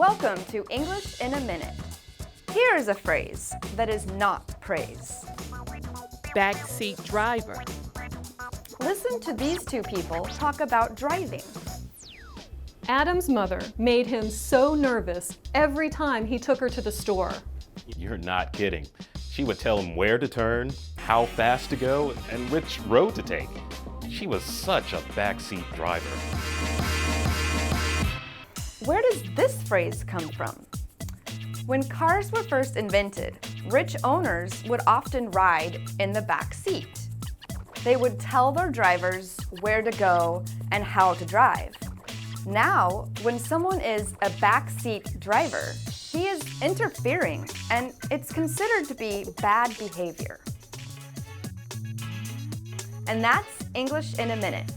Welcome to English in a Minute. Here is a phrase that is not praise. Backseat driver. Listen to these two people talk about driving. Adam's mother made him so nervous every time he took her to the store. You're not kidding. She would tell him where to turn, how fast to go, and which road to take. She was such a backseat driver. Where does this phrase come from? When cars were first invented, rich owners would often ride in the back seat. They would tell their drivers where to go and how to drive. Now, when someone is a backseat driver, he is interfering, and it's considered to be bad behavior. And that's English in a Minute.